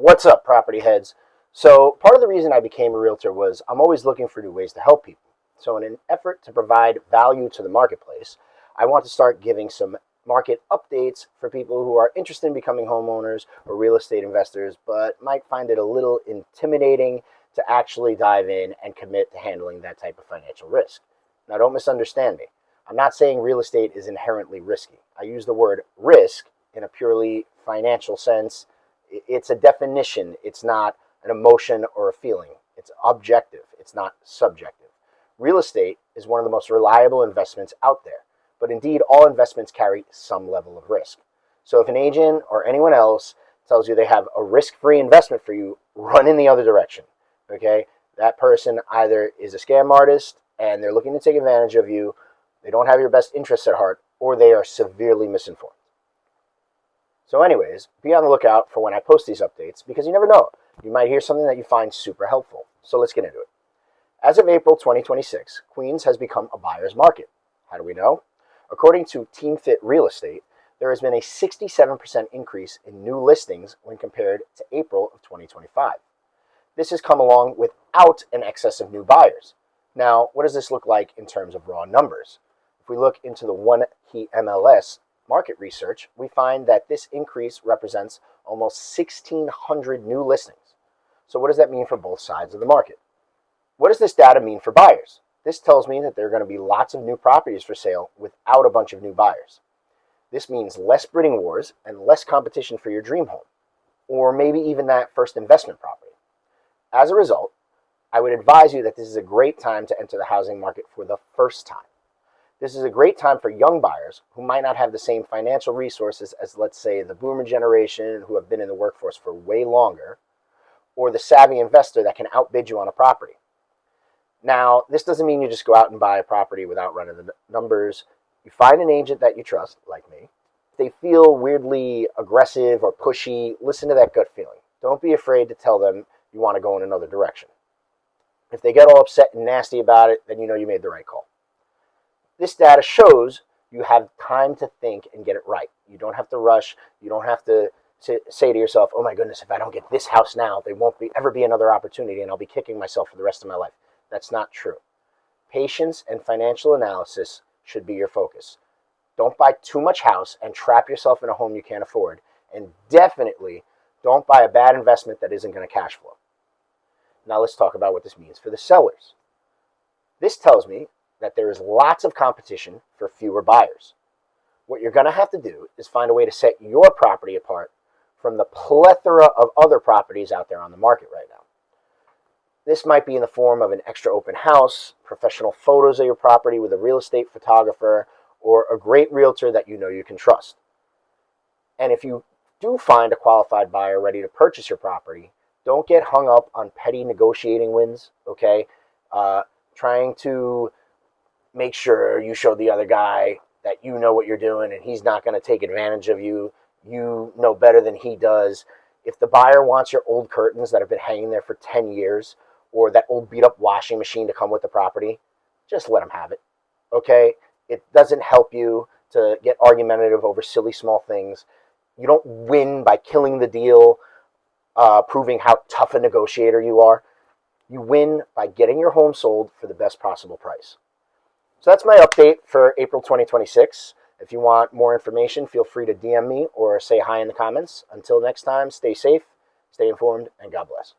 What's up, property heads? So part of the reason I became a realtor was I'm always looking for new ways to help people. So in an effort to provide value to the marketplace, I want to start giving some market updates for people who are interested in becoming homeowners or real estate investors, but might find it a little intimidating to actually dive in and commit to handling that type of financial risk. Now, don't misunderstand me. I'm not saying real estate is inherently risky. I use the word risk in a purely financial sense. It's a definition. It's not an emotion or a feeling. It's objective. It's not subjective. Real estate is one of the most reliable investments out there, but indeed all investments carry some level of risk. So if an agent or anyone else tells you they have a risk-free investment for you, run in the other direction, okay? That person either is a scam artist and they're looking to take advantage of you, they don't have your best interests at heart, or they are severely misinformed. So anyways, be on the lookout for when I post these updates, because you never know. You might hear something that you find super helpful. So let's get into it. As of April 2026, Queens has become a buyer's market. How do we know? According to TeamFit Real Estate, there has been a 67% increase in new listings when compared to April of 2025. This has come along without an excess of new buyers. Now, what does this look like in terms of raw numbers? If we look into the One Key MLS market research, we find that this increase represents almost 1,600 new listings. So what does that mean for both sides of the market? What does this data mean for buyers? This tells me that there are going to be lots of new properties for sale without a bunch of new buyers. This means less bidding wars and less competition for your dream home, or maybe even that first investment property. As a result, I would advise you that this is a great time to enter the housing market for the first time. This is a great time for young buyers who might not have the same financial resources as, let's say, the boomer generation who have been in the workforce for way longer, or the savvy investor that can outbid you on a property. Now, this doesn't mean you just go out and buy a property without running the numbers. You find an agent that you trust, like me. If they feel weirdly aggressive or pushy, listen to that gut feeling. Don't be afraid to tell them you want to go in another direction. If they get all upset and nasty about it, then you know you made the right call. This data shows you have time to think and get it right. You don't have to rush. You don't have to say to yourself, oh my goodness, if I don't get this house now, there won't ever be another opportunity and I'll be kicking myself for the rest of my life. That's not true. Patience and financial analysis should be your focus. Don't buy too much house and trap yourself in a home you can't afford. And definitely don't buy a bad investment that isn't going to cash flow. Now let's talk about what this means for the sellers. This tells me that there is lots of competition for fewer buyers. What you're going to have to do is find a way to set your property apart from the plethora of other properties out there on the market right now. This might be in the form of an extra open house, professional photos of your property with a real estate photographer, or a great realtor that you know you can trust. And if you do find a qualified buyer ready to purchase your property, don't get hung up on petty negotiating wins, okay? Trying to make sure you show the other guy that you know what you're doing and he's not going to take advantage of you. You know better than he does. If the buyer wants your old curtains that have been hanging there for 10 years or that old beat-up washing machine to come with the property, just let them have it, okay? It doesn't help you to get argumentative over silly small things. You don't win by killing the deal, proving how tough a negotiator you are. You win by getting your home sold for the best possible price. So that's my update for April 2026. If you want more information, feel free to DM me or say hi in the comments. Until next time, stay safe, stay informed, and God bless.